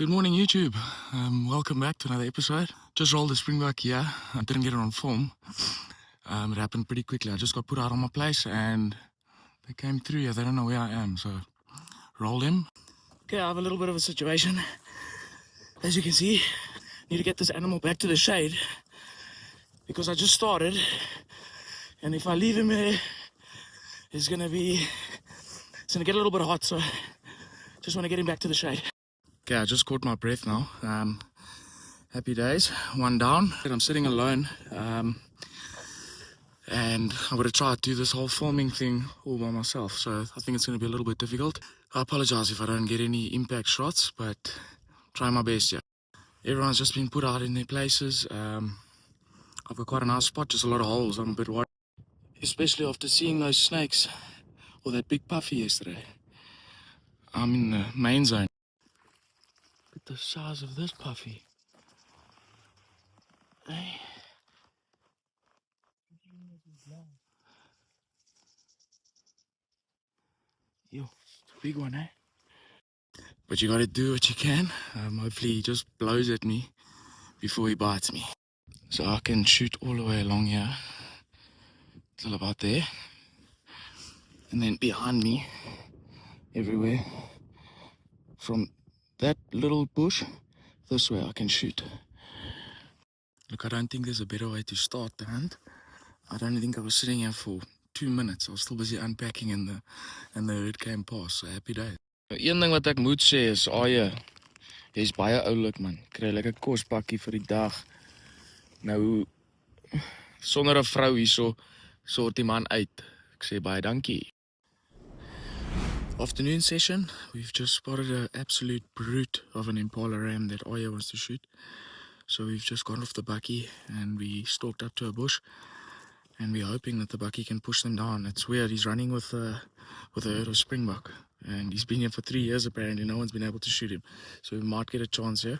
Good morning, YouTube. Welcome back to another episode. Just rolled the Springbok here. I didn't get it on film. It happened pretty quickly. I just got put out on my place and they came through here. They don't know where I am, so rolled him. Okay, I have a little bit of a situation. As you can see, need to get this animal back to the shade because I just started, and if I leave him here, it's gonna get a little bit hot, so just want to get him back to the shade. Okay, I just caught my breath now. Happy days, one down. I'm sitting alone, and I'm gonna try to do this whole filming thing all by myself, so I think it's gonna be a little bit difficult. I apologize if I don't get any impact shots, but try my best, yeah. Everyone's just been put out in their places. I've got quite a nice spot, just a lot of holes. I'm a bit worried, especially after seeing those snakes or that big puffy yesterday. I'm in the main zone. Look at the size of this puffy. Hey. Yo, big one, eh? But you gotta do what you can. Hopefully he just blows at me before he bites me. So I can shoot all the way along here till about there. And then behind me, everywhere, from that little bush, this way I can shoot. Look, I don't think there's a better way to start the hunt. I don't think I was sitting here for 2 minutes. I was still busy unpacking and the herd came past, so happy day. Een ding wat ek moet sê is, jy's baie oulik man. Kry lekker kospakkie vir die dag. Nou, sonder 'n vrou hierso, sort die man uit. Ek sê baie dankie. Afternoon session, we've just spotted an absolute brute of an Impala ram that Oya wants to shoot. So we've just gone off the bucky and we stalked up to a bush and we're hoping that the bucky can push them down. It's weird, he's running with a herd of Springbok and he's been here for 3 years apparently. No one's been able to shoot him, so we might get a chance here.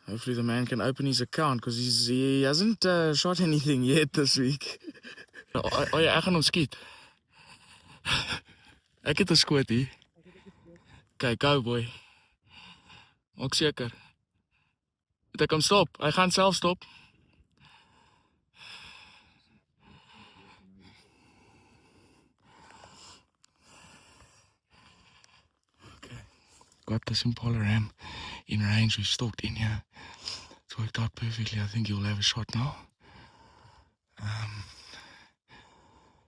Hopefully the man can open his account because he hasn't shot anything yet this week. Oya, ek gaan hom skiet. Ek het 'n skoot hier. Kyk, cowboy. Maak seker. Moet ek hom stop? Hy gaan self stop. Okay. Got this Impala ram in range. We've stalked in here. It's worked out perfectly. I think you'll have a shot now.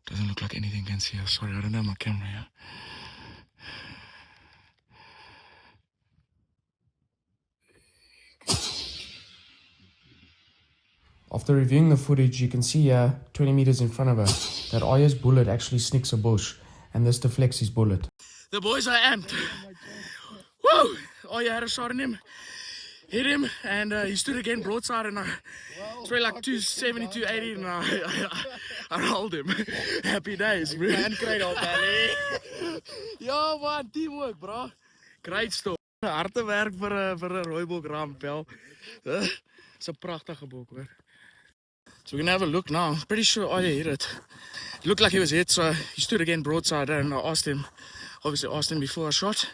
Doesn't look like anything can see us. Sorry, I don't have my camera here. After reviewing the footage, you can see here, 20 meters in front of us, that Oya's bullet actually snicks a bush, and this deflects his bullet. The boys are amped. Woo! Oya had a shot in him. Hit him, and he stood again broadside, and it's really like 270, 280, and I rolled him. Happy days, bro. Man, great op, ja man, teamwork, bro. Great stuff. Harde werk vir 'n rooibok ram, pel. It's a prachtige bok, hoor. So we're gonna have a look now. I'm pretty sure Oya hit it. It looked like he was hit, so he stood again broadside, and I asked him before I shot.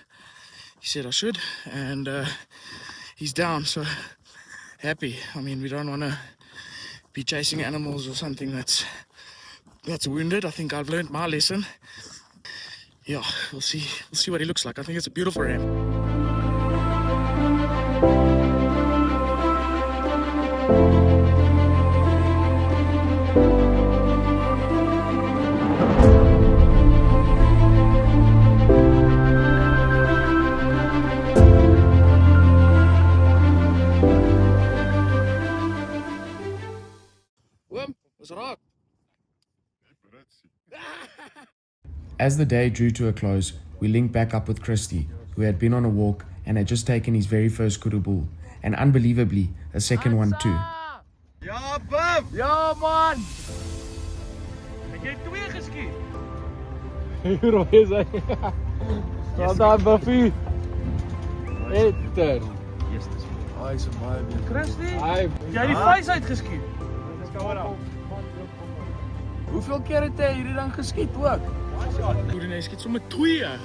He said I should, and he's down, so happy. I mean, we don't want to be chasing animals or something that's wounded. I think I've learned my lesson. Yeah, we'll see what he looks like. I think it's a beautiful ram. As the day drew to a close, we linked back up with Christy, who had been on a walk and had just taken his very first kudu bull, and unbelievably, a second one too. Ja, Buff! Ja, man! Heb jij 2 geskiet? Hier is hij. Wat daar, Buffy? Etter. Hij is een baie. Christy? Jy die vuis uitgeskiet? Hoeveel keer het jy hierdie ding geskiet ook? Kudu skiet sommer 2.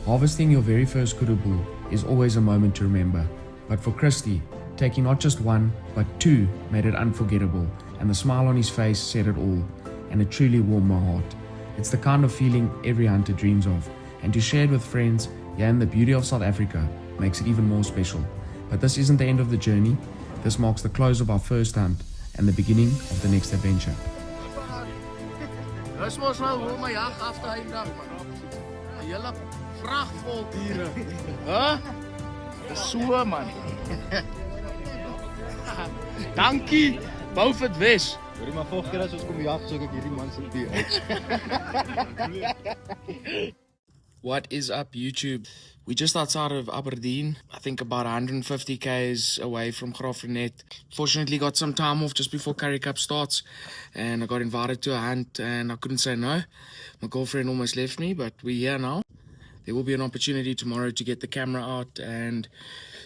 Harvesting your very first kudu bull is always a moment to remember, but for Christy, taking not just one, but two made it unforgettable, and the smile on his face said it all, and it truly warmed my heart. It's the kind of feeling every hunter dreams of, and to share it with friends, yeah, and the beauty of South Africa makes it even more special. But this isn't the end of the journey. This marks the close of our first hunt and the beginning of the next adventure. Dis mos nou hoe my jag af te eindig, man. 'n Hele vrag vol diere. Hæ? Dis so, man. Dankie, Beaufort West. Hoorie maar volgende keer as ons kom jag, soek ek hierdie man se dier. What is up, YouTube? We're just outside of Aberdeen, I think about 150 k's away from Graaff-Reinet. Fortunately got some time off just before Currie Cup starts, and I got invited to a hunt and I couldn't say no. My girlfriend almost left me, but we're here now. There will be an opportunity tomorrow to get the camera out and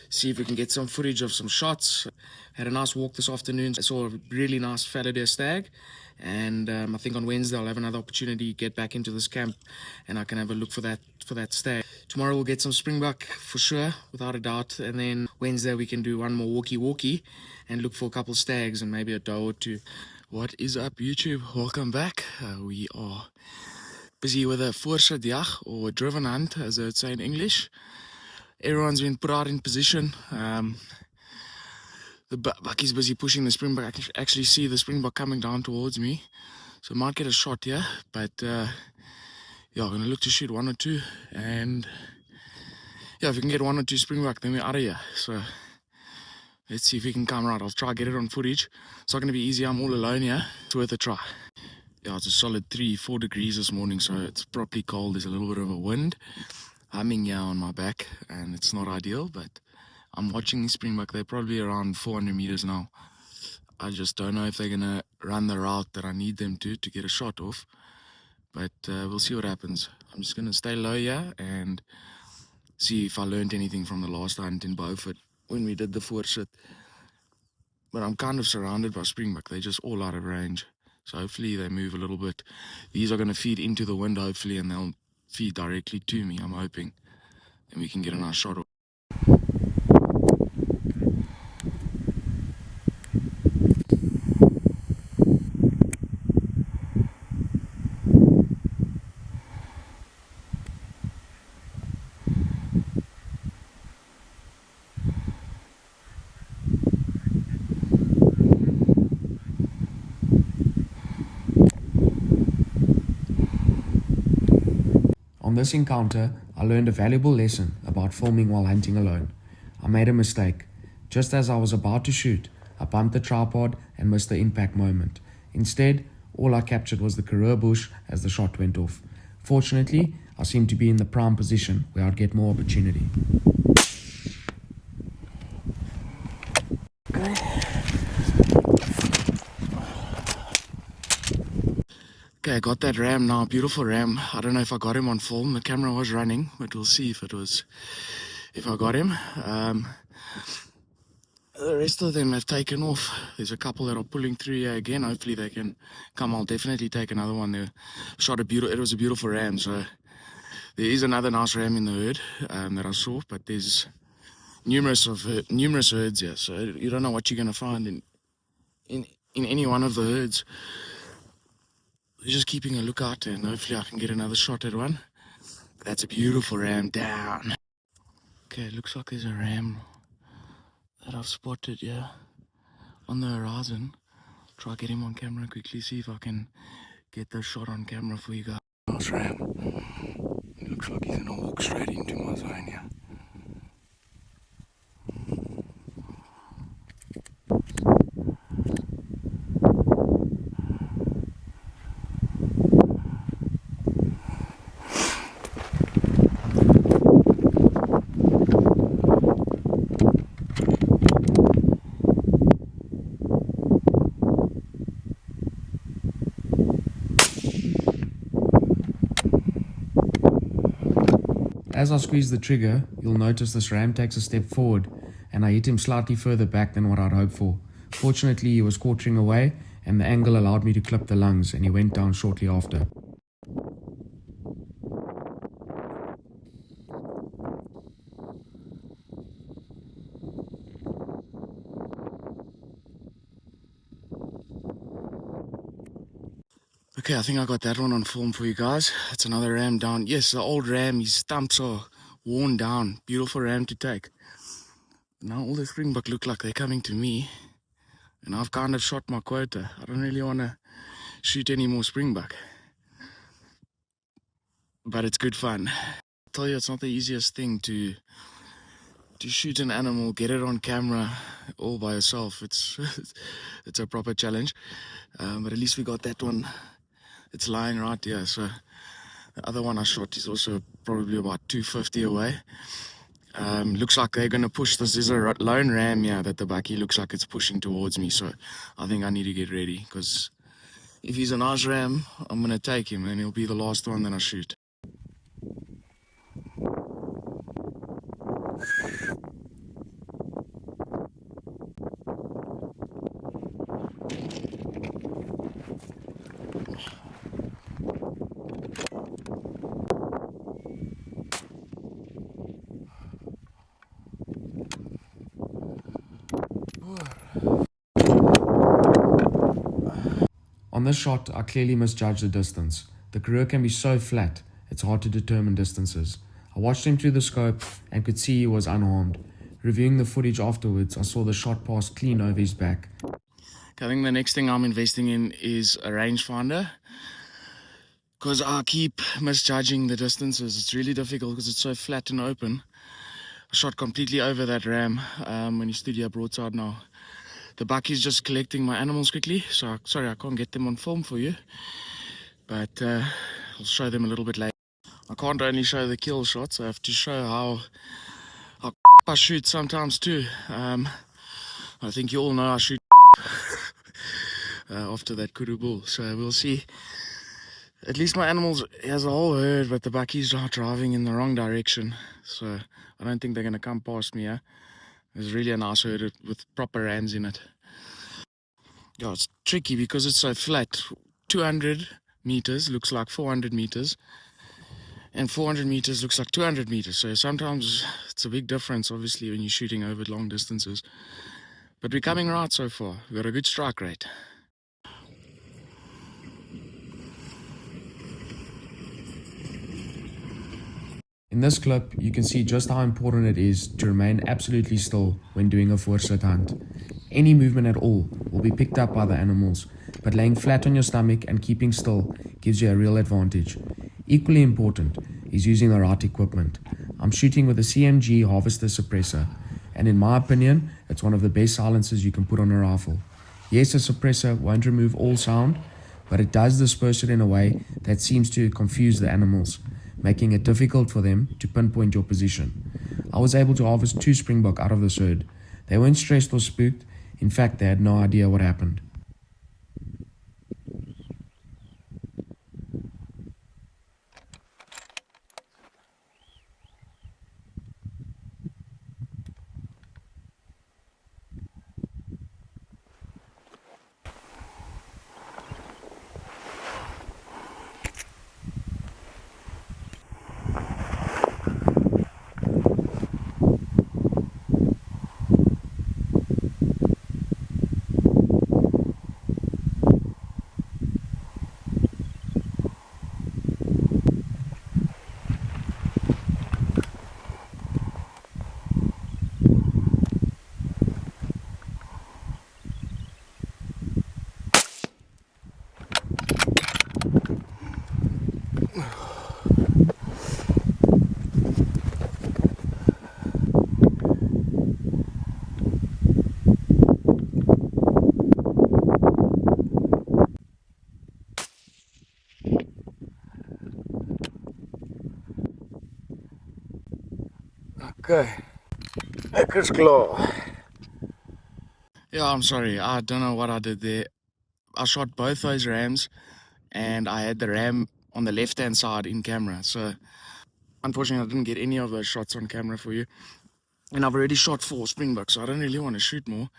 see if we can get some footage of some shots. Had a nice walk this afternoon. I saw a really nice Fallow stag, and I think on Wednesday I'll have another opportunity to get back into this camp and I can have a look for that stag. Tomorrow we'll get some Springbok for sure, without a doubt, and then Wednesday we can do one more walkie and look for a couple stags and maybe a doe or two. What is up, YouTube? Welcome back. We are busy with a Voorsit Jag, or a driven hunt as they would say in English. Everyone's been put out in position. The bucky's busy pushing the Springbok. I can actually see the Springbok coming down towards me, so I might get a shot here, but yeah, I'm going to look to shoot one or two, and yeah, if we can get one or two Springbok, then we're out of here. So let's see if we can come right. I'll try to get it on footage. It's not going to be easy, I'm all alone here. It's worth a try. Yeah, it's a solid 3-4 degrees this morning, so it's properly cold. There's a little bit of a wind humming here on my back, and it's not ideal, but I'm watching these Springbok. They're probably around 400 meters now. I just don't know if they're going to run the route that I need them to get a shot off, but we'll see what happens. I'm just going to stay low here and see if I learned anything from the last hunt in Beaufort when we did the Voorsit. But I'm kind of surrounded by Springbok. They're just all out of range, so hopefully they move a little bit. These are going to feed into the wind hopefully, and they'll feed directly to me, I'm hoping, and we can get a nice shot off. On this encounter, I learned a valuable lesson about filming while hunting alone. I made a mistake. Just as I was about to shoot, I bumped the tripod and missed the impact moment. Instead, all I captured was the Karoo bush as the shot went off. Fortunately, I seemed to be in the prime position where I'd get more opportunity. Okay, I got that ram now, beautiful ram. I don't know if I got him on film. The camera was running, but we'll see if I got him. The rest of them have taken off. There's a couple that are pulling through here again. Hopefully they can come. I'll definitely take another one. They shot it was a beautiful ram. So there is another nice ram in the herd that I saw, but there's numerous herds here. So you don't know what you're gonna find in any one of the herds. Just keeping a lookout, and hopefully I can get another shot at one. That's a beautiful ram down. Okay, it looks like there's a ram that I've spotted here on the horizon. Try get him on camera quickly, see if I can get the shot on camera for you guys. Nice ram. It looks like he's gonna walk straight into my zone here. As I squeeze the trigger, you'll notice this ram takes a step forward, and I hit him slightly further back than what I'd hoped for. Fortunately, he was quartering away, and the angle allowed me to clip the lungs, and he went down shortly after. Okay, I think I got that one on film for you guys. It's another ram down. Yes, the old ram, his stumps are worn down. Beautiful ram to take. Now all the springbok look like they're coming to me. And I've kind of shot my quota. I don't really want to shoot any more springbok. But it's good fun. I tell you, it's not the easiest thing to shoot an animal, get it on camera all by yourself. It's it's a proper challenge. But at least we got that one. It's lying right here. So the other one I shot is also probably about 250 away. Looks like they're going to push this. There's a lone ram here that the bucky looks like it's pushing towards me. So I think I need to get ready, because if he's a nice ram, I'm going to take him and he'll be the last one that I shoot. On this shot, I clearly misjudged the distance. The Karoo can be so flat, it's hard to determine distances. I watched him through the scope and could see he was unharmed. Reviewing the footage afterwards, I saw the shot pass clean over his back. I think the next thing I'm investing in is a rangefinder, because I keep misjudging the distances. It's really difficult because it's so flat and open. I shot completely over that ram when he stood here broadside now. The bucky's just collecting my animals quickly, so sorry I can't get them on film for you, but I'll show them a little bit later. I can't only show the kill shots, I have to show how I shoot sometimes too. I think you all know I shoot after that Kudu bull, so we'll see. At least my animals, he has a whole herd, but the bucky's driving in the wrong direction, so I don't think they're going to come past me. There's really a nice herd with proper rams in it. Yeah, it's tricky because it's so flat. 200 meters looks like 400 meters, and 400 meters looks like 200 meters. So sometimes it's a big difference, obviously, when you're shooting over long distances. But we're coming right so far. We've got a good strike rate. In this clip, you can see just how important it is to remain absolutely still when doing a Voorsit hunt. Any movement at all will be picked up by the animals, but laying flat on your stomach and keeping still gives you a real advantage. Equally important is using the right equipment. I'm shooting with a CMG harvester suppressor, and in my opinion, it's one of the best silencers you can put on a rifle. Yes, a suppressor won't remove all sound, but it does disperse it in a way that seems to confuse the animals, making it difficult for them to pinpoint your position. I was able to harvest 2 springbok out of this herd. They weren't stressed or spooked. In fact, they had no idea what happened. Okay, ek is klaar. Yeah, I'm sorry, I don't know what I did there. I shot both those rams and I had the ram on the left hand side in camera, so unfortunately I didn't get any of those shots on camera for you. And I've already shot 4 springboks, so I don't really want to shoot more.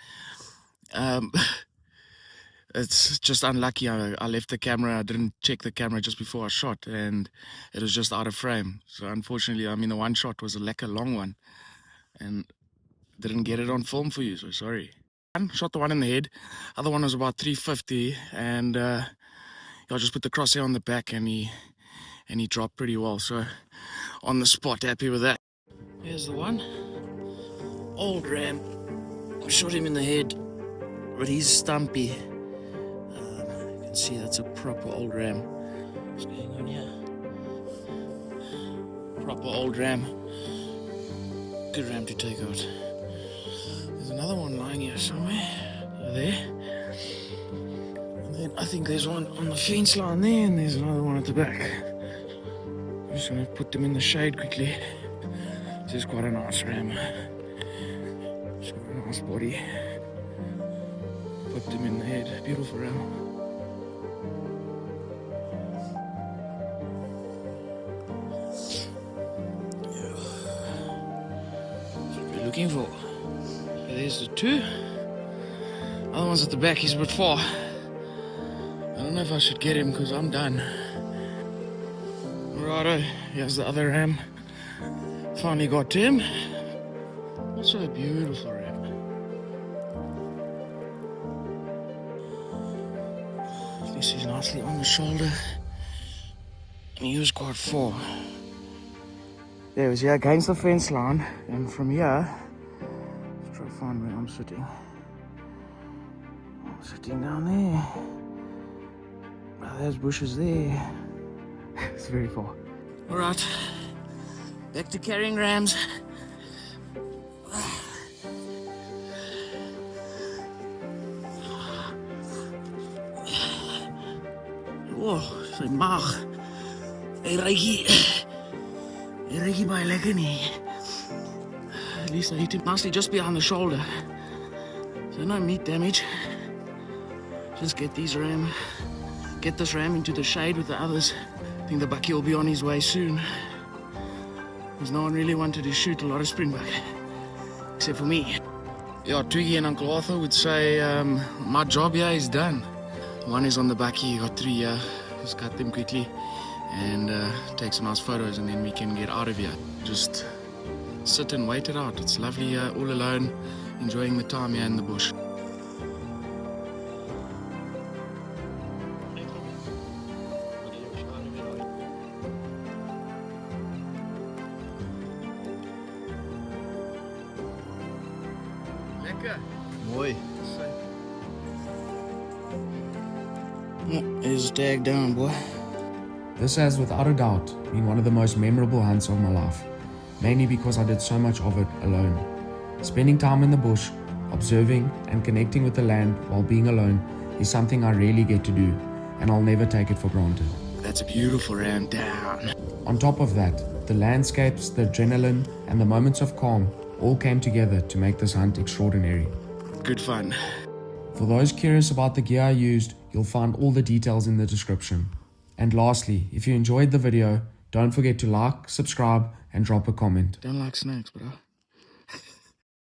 It's just unlucky. I left the camera, I didn't check the camera just before I shot, and it was just out of frame. So unfortunately, I mean, the one shot was a lekker long one, and didn't get it on film for you, so sorry. Shot the one in the head, other one was about 350, and yeah, I just put the crosshair on the back and he dropped pretty well. So on the spot, happy with that. Here's the one. Old ram. Shot him in the head, but he's stumpy. You can see that's a proper old ram. What's going on here? Proper old ram. Good ram to take out. There's another one lying here somewhere. There. And then I think there's one on the fence line there, and there's another one at the back. I'm just gonna put them in the shade quickly. This is quite a nice ram. It's got a nice body. Put them in the head. Beautiful ram. Yeah. That's what we're looking for. Okay, there's the two. Other one's at the back. He's a bit far. I don't know if I should get him because I'm done. Righto, here's the other ram. Finally got to him. Also a beautiful ram. This is nicely on the shoulder. And he was quite far. There he was here against the fence line. And from here, let's try to find where I'm sitting. I'm sitting down there. Oh, there's bushes there. It's very far. Alright. Back to carrying rams. Oh, sy maag. Hy ruikie baie lekker nie. At least I hit him nicely just behind the shoulder. So no meat damage. Just get this ram into the shade with the others. I think the bucky will be on his way soon. Because no one really wanted to shoot a lot of springbok, except for me. Yeah, Twiggy and Uncle Arthur would say my job here is done. One is on the bucky, got 3 here. Just cut them quickly and take some nice photos, and then we can get out of here. Just sit and wait it out. It's lovely here, all alone, enjoying the time here in the bush. Mooi. Is tagged down, boy. This has without a doubt been one of the most memorable hunts of my life, mainly because I did so much of it alone. Spending time in the bush, observing and connecting with the land while being alone is something I rarely get to do, and I'll never take it for granted. That's a beautiful ram down. On top of that, the landscapes, the adrenaline and the moments of calm all came together to make this hunt extraordinary. Good fun. For those curious about the gear I used, you'll find all the details in the description. And lastly, if you enjoyed the video, don't forget to like, subscribe and drop a comment. Don't like snakes, bro.